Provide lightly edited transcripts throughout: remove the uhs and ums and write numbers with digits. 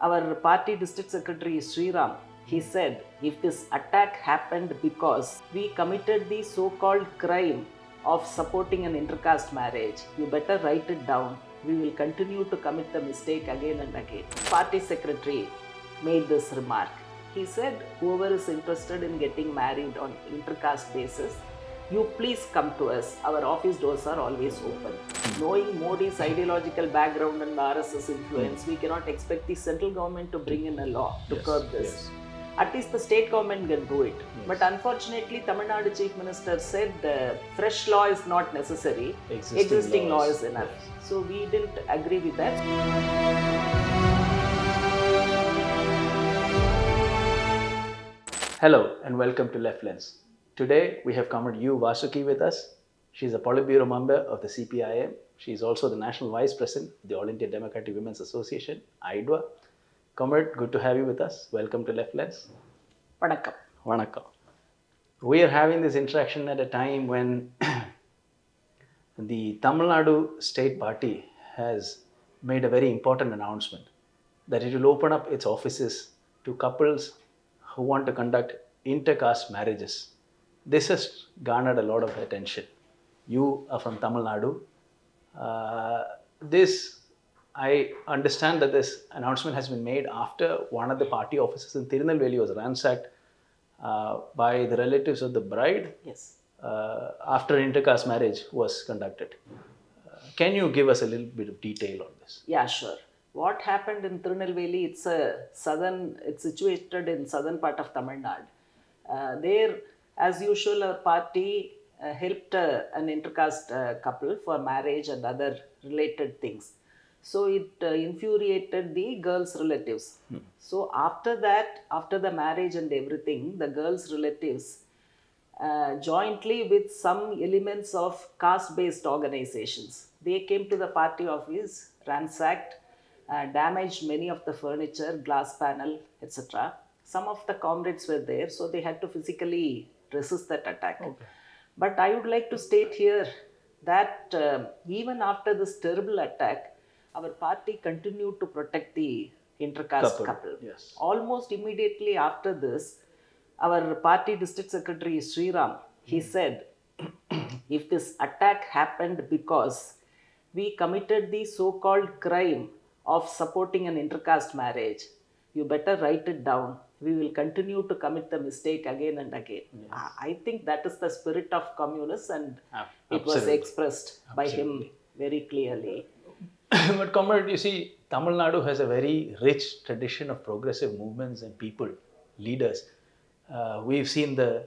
Our party district secretary Sriram, he said, if this attack happened because we committed the so-called crime of supporting an intercaste marriage, you better write it down. We will continue to commit the mistake again and again. Party secretary made this remark. He said, whoever is interested in getting married on intercaste basis, you please come to us. Our office doors are always open. Knowing Modi's ideological background and RSS influence, we cannot expect the central government to bring in a law to curb this. At least the state government can do it. But unfortunately, Tamil Nadu Chief Minister said fresh law is not necessary. Existing law is enough. So we didn't agree with that. Hello and welcome to Left Lens. Today we have Comrade Vasuki with us. She's a Polit member of the CPI. She's also the National Vice President of the All India Democratic Women's Association, IDWA. Comrade, good to have you with us. Welcome to Left Lens. Vanakkam. Vanakkam. We are having this interaction at a time when the Tamil Nadu State Party has made a very important announcement that it will open up its offices to couples who want to conduct inter-caste marriages. This has garnered a lot of attention. You are from Tamil Nadu. I understand that this announcement has been made after one of the party offices in Tirunelveli was ransacked by the relatives of the bride. Yes. After inter-caste marriage was conducted. Can you give us a little bit of detail on this? Yeah, sure. What happened in Tirunelveli, it's situated in southern part of Tamil Nadu. There, as usual, our party helped an intercaste couple for marriage and other related things. So it infuriated the girl's relatives. So after that, after the marriage and everything, the girl's relatives jointly with some elements of caste-based organizations, they came to the party office, ransacked, damaged many of the furniture, glass panel, etc. Some of the comrades were there, so they had to physically resist that attack. Okay. But I would like to state here that even after this terrible attack, our party continued to protect the intercaste couple. Yes. Almost immediately after this, our party district secretary Sriram, he said, if this attack happened because we committed the so-called crime of supporting an intercaste marriage, you better write it down. We will continue to commit the mistake again and again. Yes. I think that is the spirit of communists, and it was expressed by him very clearly. But comrade, you see, Tamil Nadu has a very rich tradition of progressive movements and people, leaders. We've seen the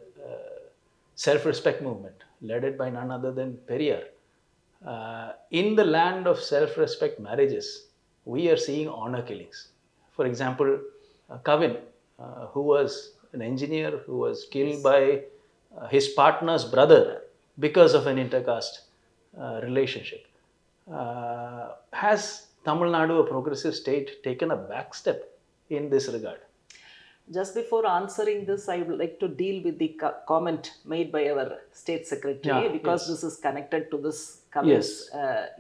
self-respect movement led by none other than Periyar. In the land of self-respect marriages, we are seeing honor killings. For example, Kavin, who was an engineer who was killed by his partner's brother because of an intercaste relationship. Has Tamil Nadu, a progressive state, taken a back step in this regard? Just before answering this, I would like to deal with the comment made by our state secretary, because this is connected to this Kavin's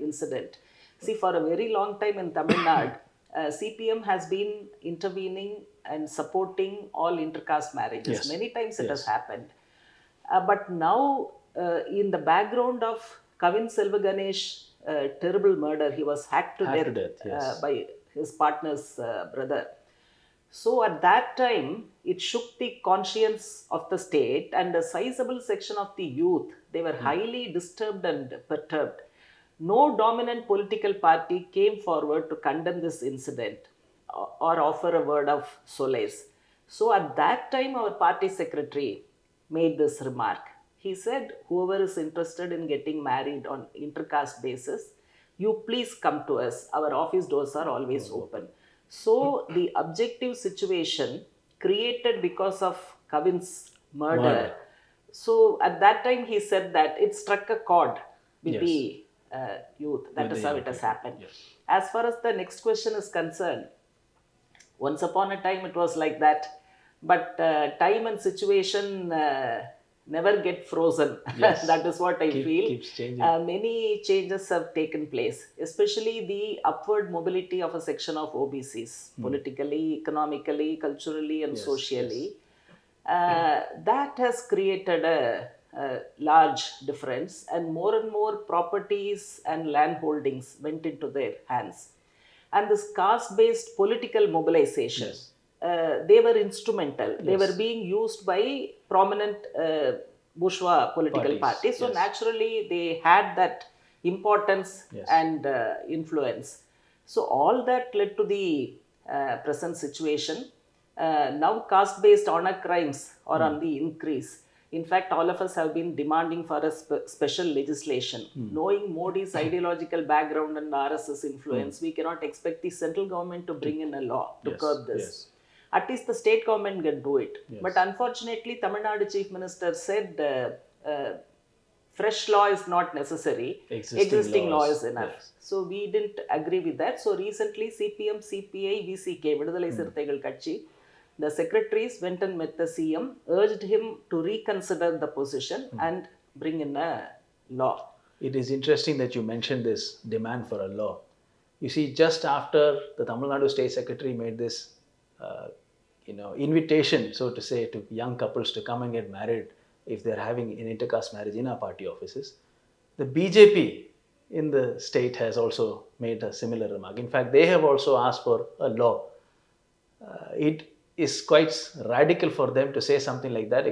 incident. See, for a very long time in Tamil Nadu, CPM has been intervening and supporting all intercaste marriages. Yes. Many times it has happened. But now, in the background of Kavin Selvaganesh's terrible murder, he was hacked to death by his partner's brother. So at that time, it shook the conscience of the state, and a sizable section of the youth, they were highly disturbed and perturbed. No dominant political party came forward to condemn this incident or offer a word of solace. So at that time, our party secretary made this remark. He said, whoever is interested in getting married on intercaste basis, you please come to us. Our office doors are always open. So the objective situation created because of Kavin's murder. So at that time he said that it struck a chord with the youth. That is how it has happened. Yes. As far as the next question is concerned, once upon a time it was like that. But time and situation never get frozen. Yes. That is what I feel. Keeps changing. Many changes have taken place, especially the upward mobility of a section of OBCs, politically, economically, culturally, and socially. That has created a large difference, and more properties and land holdings went into their hands. And this caste-based political mobilization, they were instrumental. They were being used by prominent bourgeois political parties. So naturally, they had that importance and influence. So all that led to the present situation. Now caste-based honor crimes are on the increase. In fact, all of us have been demanding for a special legislation. Knowing Modi's ideological background and RSS influence, we cannot expect the central government to bring in a law to curb this. At least the state government can do it. But unfortunately, Tamil Nadu Chief Minister said fresh law is not necessary. Existing law is enough. So we didn't agree with that. So recently, CPM, CPI, VCK, Vidudalai Sirthaigal Katchi, the secretaries went and met the CM, urged him to reconsider the position and bring in a law. It is interesting that you mentioned this demand for a law. You see, just after the Tamil Nadu State Secretary made this, invitation, so to say, to young couples to come and get married if they're having an intercaste marriage in our party offices, the BJP in the state has also made a similar remark. In fact, they have also asked for a law. It is quite radical for them to say something like that,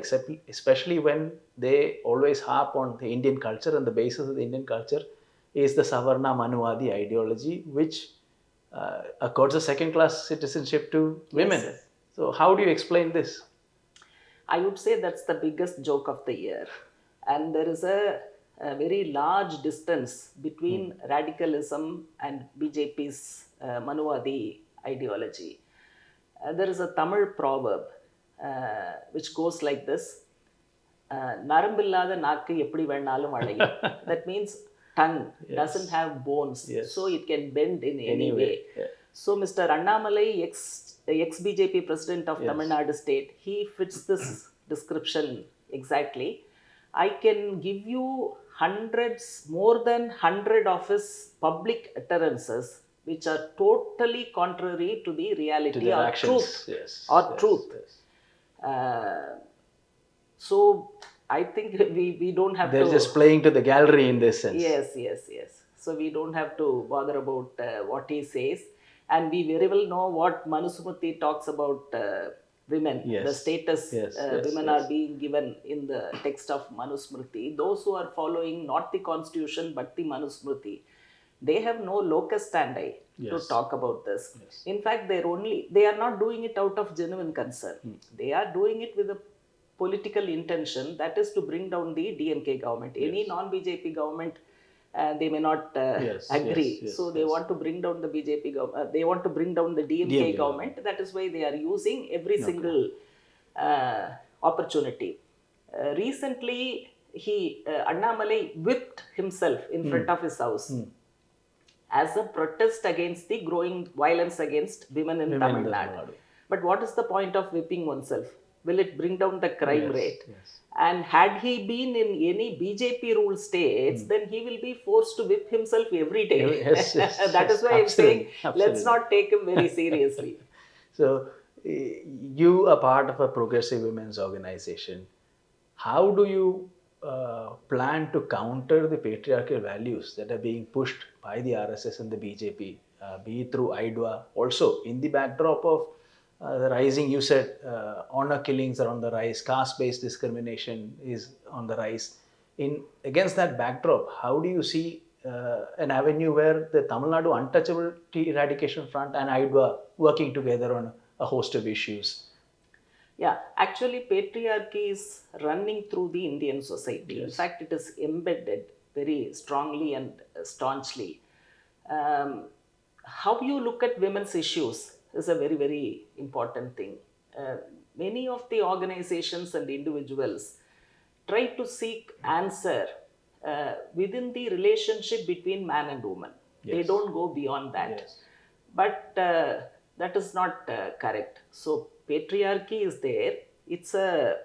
especially when they always harp on the Indian culture, and the basis of the Indian culture is the Savarna Manuvadi ideology, which accords a second-class citizenship to women. Yes. So how do you explain this? I would say that's the biggest joke of the year. And there is a very large distance between radicalism and BJP's Manuvadi ideology. There is a Tamil proverb which goes like this: Narambillada nakku eppadi venalum alayum. That means tongue doesn't have bones, so it can bend in any way. So Mr. Annamalai, ex-BJP president of Tamil Nadu state, he fits this description exactly. I can give you more than 100 of his public utterances which are totally contrary to the reality or truth. So I think we don't have They're just playing to the gallery in this sense. Yes. So we don't have to bother about what he says. And we very well know what Manusmriti talks about women, the status women are being given in the text of Manusmriti. Those who are following not the constitution but the Manusmriti, they have no locus standi to talk about this. In fact, they are not doing it out of genuine concern. They are doing it with a political intention, that is to bring down the DMK government. Any non-BJP government, they may not agree. So they want to bring down the BJP government. They want to bring down the DMK government. That is why they are using every single opportunity. Recently, Annamalai whipped himself in front of his house as a protest against the growing violence against women in Tamil Nadu. But what is the point of whipping oneself? Will it bring down the crime rate? And had he been in any BJP ruled states, then he will be forced to whip himself every day. That is why I'm saying, let's not take him very seriously. So, you are part of a progressive women's organization. How do you plan to counter the patriarchal values that are being pushed by the RSS and the BJP, be it through IDWA, also in the backdrop of the rising, you said, honor killings are on the rise, caste-based discrimination is on the rise. Against that backdrop, how do you see an avenue where the Tamil Nadu Untouchability Eradication Front and IDWA working together on a host of issues? Yeah, actually patriarchy is running through the Indian society. In fact, it is embedded very strongly and staunchly. How you look at women's issues is a very, very important thing. Many of the organizations and individuals try to seek answer within the relationship between man and woman. They don't go beyond that. But that is not correct. So patriarchy is there. It's a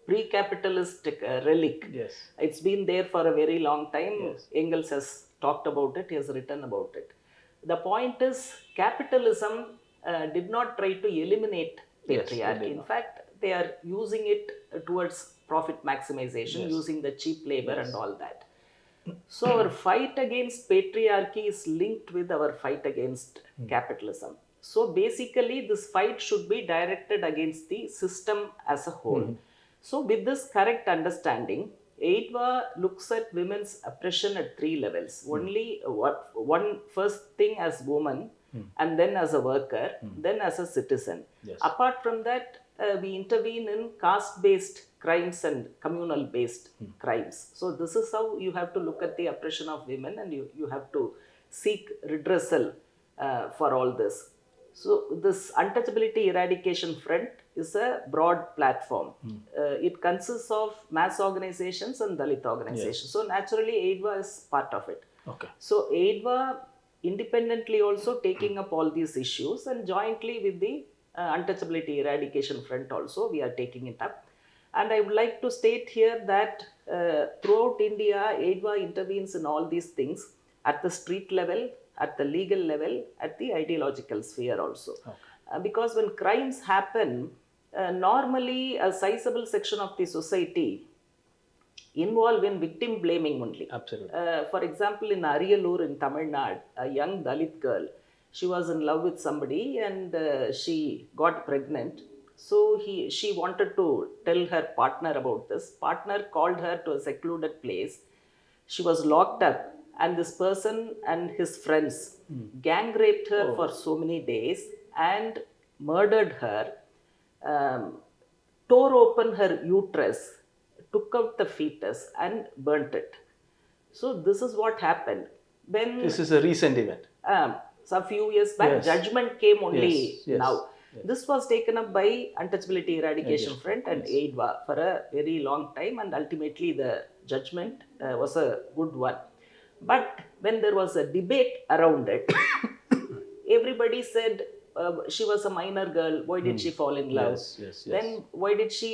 pre-capitalist relic. Yes. It's been there for a very long time. Yes. Engels has talked about it, he has written about it. The point is, capitalism did not try to eliminate patriarchy. Yes, In fact, they are using it towards profit maximization, Yes. using the cheap labor Yes. and all that. So our fight against patriarchy is linked with our fight against capitalism. So basically, this fight should be directed against the system as a whole. So with this correct understanding, AIDVA looks at women's oppression at 3 levels. Only one first thing as woman, and then as a worker, then as a citizen. Yes. Apart from that, we intervene in caste-based crimes and communal-based crimes. So this is how you have to look at the oppression of women, and you have to seek redressal for all this. So this Untouchability Eradication Front is a broad platform. It consists of mass organizations and Dalit organizations. Yes. So naturally, AIDVA is part of it. Okay. So AIDVA independently also taking up all these issues, and jointly with the Untouchability Eradication Front also we are taking it up. And I would like to state here that throughout India, AIDVA intervenes in all these things at the street level, at the legal level, at the ideological sphere also. Okay. Because when crimes happen, normally a sizable section of the society involved in victim blaming only. Absolutely. For example, in Ariyalur in Tamil Nadu, a young Dalit girl, she was in love with somebody and she got pregnant. So she wanted to tell her partner about this. Partner called her to a secluded place. She was locked up, and this person and his friends gang raped her for so many days and murdered her, tore open her uterus, took out the fetus and burnt it. So this is what happened. When This is a recent event. a few years back, Yes. judgment came only Yes, yes, now. yes. This was taken up by Untouchability Eradication Yes, Front and yes. AIDVA for a very long time, and ultimately the judgment was a good one. But when there was a debate around it, everybody said she was a minor girl, why did she fall in love? Yes, yes, yes. Then why did she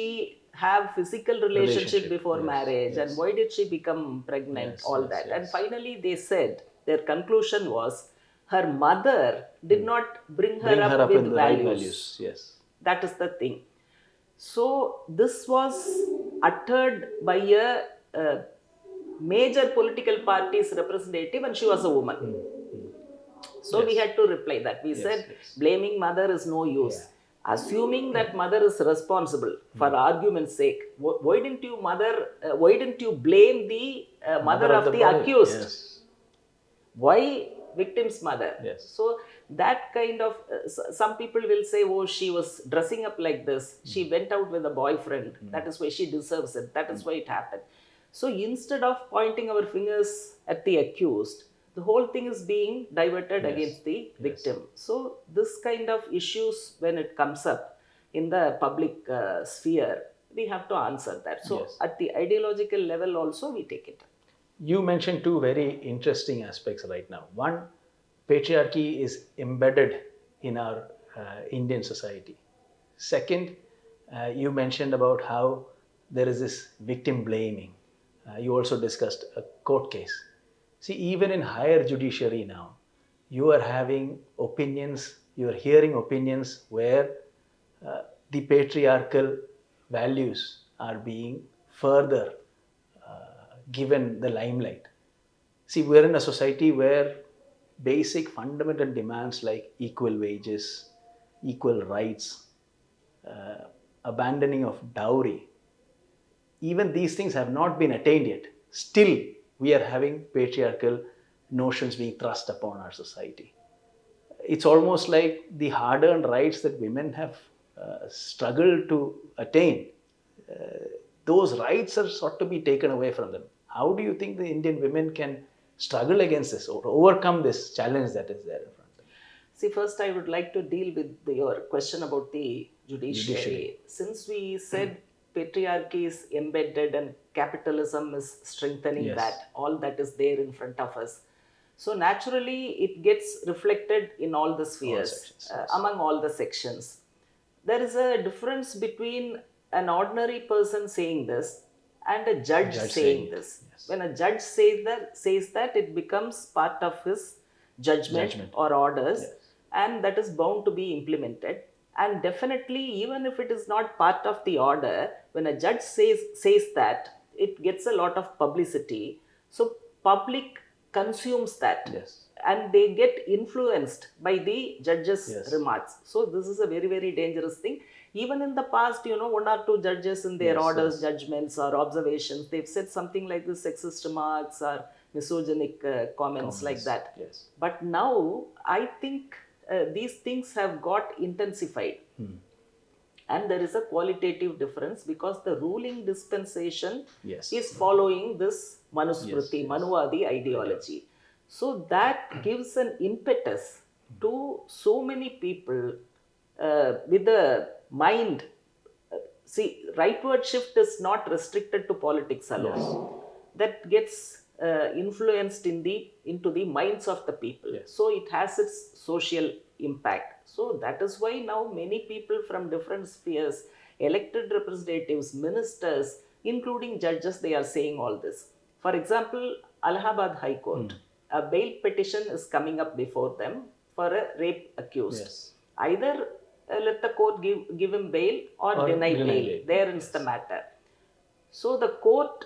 have physical relationship before yes, marriage, yes. and why did she become pregnant, Yes, all yes, that. And yes. finally they said, their conclusion was, her mother did not bring her Bring up her up with in the values. right values. Yes. That is the thing. So this was uttered by a major political party's representative, and she was a woman. So we had to reply that. We said, yes. blaming mother is no use. Assuming that mother is responsible, for argument's sake, why didn't you blame the mother of the boy. accused? Yes. Why victim's mother? Yes. So that kind of, some people will say, oh, she was dressing up like this. She went out with a boyfriend. That is why she deserves it. That is why it happened. So instead of pointing our fingers at the accused, the whole thing is being diverted against the victim. So this kind of issues, when it comes up in the public sphere, we have to answer that. So at the ideological level also, we take it. You mentioned two very interesting aspects right now. One, patriarchy is embedded in our Indian society. Second, you mentioned about how there is this victim blaming. You also discussed a court case. See, even in higher judiciary now, you are having opinions, you are hearing opinions where the patriarchal values are being further given the limelight. See, we're in a society where basic fundamental demands like equal wages, equal rights, abandoning of dowry, even these things have not been attained yet. Still, we are having patriarchal notions being thrust upon our society. It's almost like the hard-earned rights that women have struggled to attain, those rights are sought to be taken away from them. How do you think the Indian women can struggle against this or overcome this challenge that is there in front of them? See, first I would like to deal with your question about the judiciary. Since we said patriarchy is embedded and capitalism is strengthening that, all that is there in front of us. So naturally, it gets reflected in all the spheres, among all the sections. There is a difference between an ordinary person saying this and a judge saying this. Yes. When a judge says that, it becomes part of his judgment. Or orders, Yes. and that is bound to be implemented. And definitely, even if it is not part of the order, when a judge says that, it gets a lot of publicity. So public consumes that. Yes. And they get influenced by the judge's Yes. remarks. So this is a very, very dangerous thing. Even in the past, one or two judges in their orders, judgments or observations, they've said something like this, sexist remarks or misogynic comments like that. Yes. But now, I think these things have got intensified. And there is a qualitative difference because the ruling dispensation is following this Manusmriti, Manuvadi ideology. So that gives an impetus to so many people with a mind. See, rightward shift is not restricted to politics alone. That gets influenced into the minds of the people. So it has its social impact. So that is why now many people from different spheres, elected representatives, ministers, including judges, they are saying all this. For example, Allahabad High Court, a bail petition is coming up before them for a rape accused. Either let the court give him bail or deny bail. There is the matter. So the court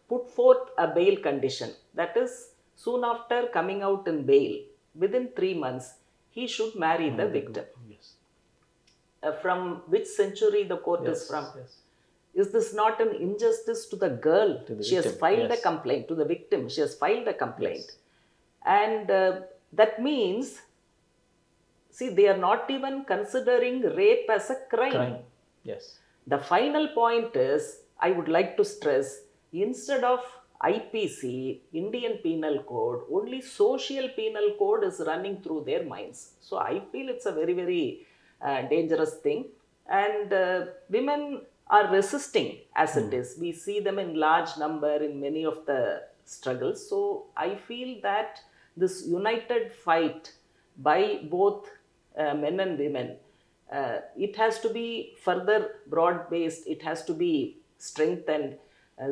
put forth a bail condition. That is, soon after coming out in bail, within 3 months, he should marry the victim. From which century the court is from? Is this not an injustice to the girl? She has filed a complaint. To the victim, she has filed a complaint. And that means, see, they are not even considering rape as a crime. The final point is, I would like to stress, instead of IPC, Indian Penal Code, only Social Penal Code is running through their minds. So I feel it's a very, very dangerous thing. And women are resisting as it is. We see them in large number in many of the struggles. So I feel that this united fight by both men and women, it has to be further broad-based, it has to be strengthened.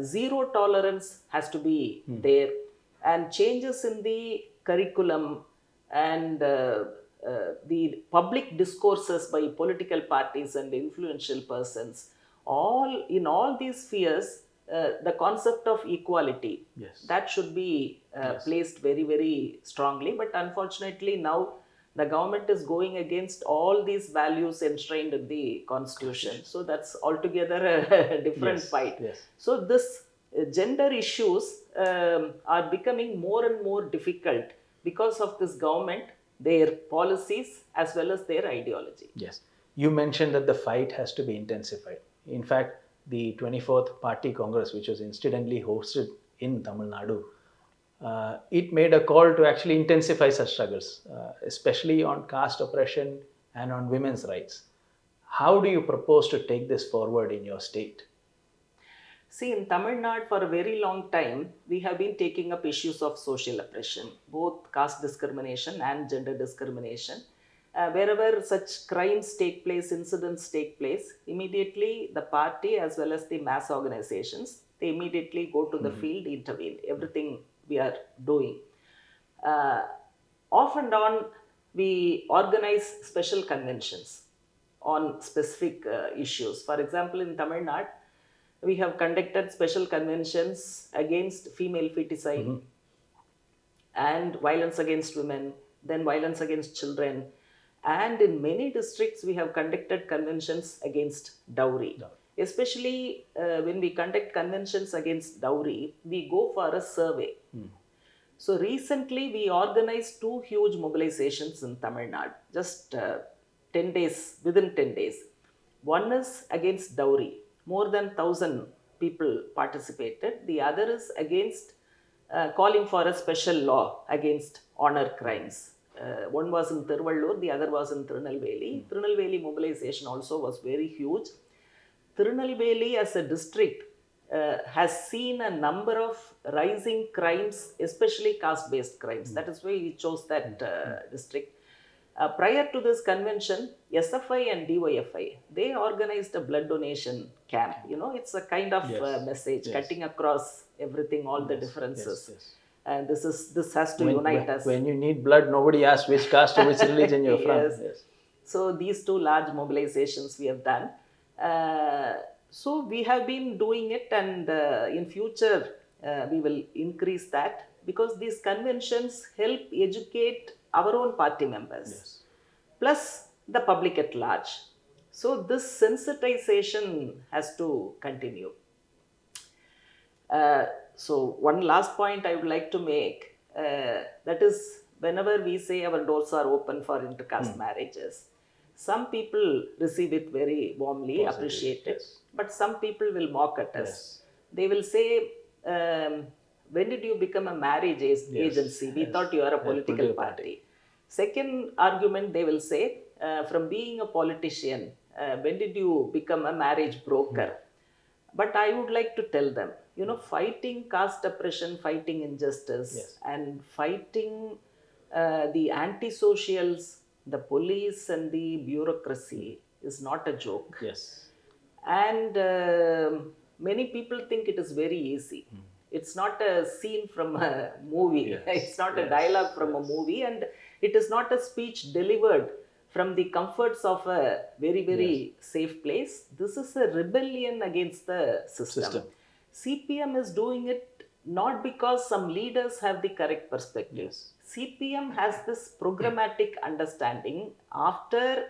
Zero tolerance has to be there, and changes in the curriculum and the public discourses by political parties and influential persons, in all these spheres, the concept of equality, that should be placed very, very strongly. But unfortunately now the government is going against all these values enshrined in the constitution. So that's altogether a different fight. So this gender issues are becoming more and more difficult because of this government, their policies as well as their ideology. You mentioned that the fight has to be intensified. In fact, the 24th Party Congress, which was incidentally hosted in Tamil Nadu, it made a call to actually intensify such struggles, especially on caste oppression and on women's rights. How do you propose to take this forward in your state? See, in Tamil Nadu, for a very long time, we have been taking up issues of social oppression, both caste discrimination and gender discrimination. Wherever such crimes take place, incidents take place, immediately the party as well as the mass organizations, they immediately go to the field, intervene. Everything we are doing. Off and on, we organize special conventions on specific issues. For example, in Tamil Nadu, we have conducted special conventions against female feticide and violence against women, then violence against children. And in many districts, we have conducted conventions against dowry. Especially when we conduct conventions against dowry, we go for a survey. So recently, we organized 2 huge mobilizations in Tamil Nadu, just 10 days, within 10 days. One is against dowry. More than 1,000 people participated. The other is against calling for a special law against honor crimes. One was in Tiruvallur, the other was in Tirunelveli. Tirunelveli mobilization also was very huge. Tirunelveli as a district has seen a number of rising crimes, especially caste-based crimes. That is why we chose that district. Prior to this convention, SFI and DYFI, they organized a blood donation camp. It's a kind of message cutting across everything, all the differences. And this has to unite us. When you need blood, nobody asks which caste or which religion you're from. Yes. So these two large mobilizations we have done. So we have been doing it, and in future we will increase that, because these conventions help educate our own party members, plus the public at large. So this sensitization has to continue. So one last point I would like to make, that is, whenever we say our doors are open for intercaste marriages, some people receive it very warmly, appreciate it, but some people will mock at us. They will say, when did you become a marriage agency? We thought you are a political party. Second argument they will say, from being a politician, when did you become a marriage broker? But I would like to tell them, fighting caste oppression, fighting injustice, and fighting the anti-socials, the police and the bureaucracy is not a joke. And many people think it is very easy. It's not a scene from a movie. It's not a dialogue from a movie, and it is not a speech delivered from the comforts of a very, very safe place. This is a rebellion against the system. CPM is doing it not because some leaders have the correct perspective. CPM has this programmatic understanding after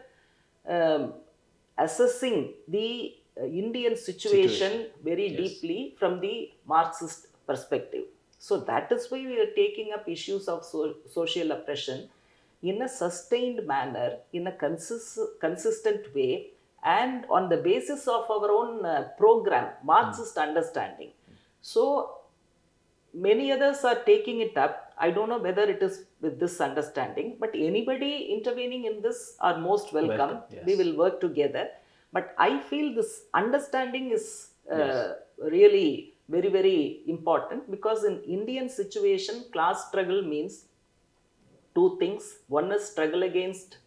assessing the Indian situation very deeply from the Marxist perspective. So that is why we are taking up issues of social oppression in a sustained manner, in a consistent way, and on the basis of our own program, Marxist understanding. So many others are taking it up. I don't know whether it is with this understanding, but anybody intervening in this are most welcome. We will work together. But I feel this understanding is really very, very important, because in Indian situation, class struggle means two things. One is struggle against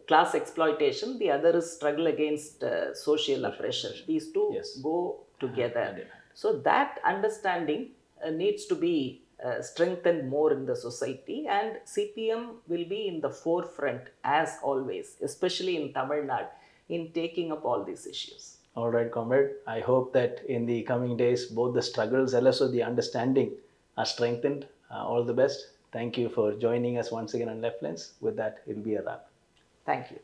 class exploitation. The other is struggle against social oppression. These two go together. So that understanding needs to be strengthened more in the society, and CPM will be in the forefront as always, especially in Tamil Nadu, in taking up all these issues. All right, comrade. I hope that in the coming days, both the struggles and also the understanding are strengthened. All the best. Thank you for joining us once again on Left Lens. With that, it will be a wrap. Thank you.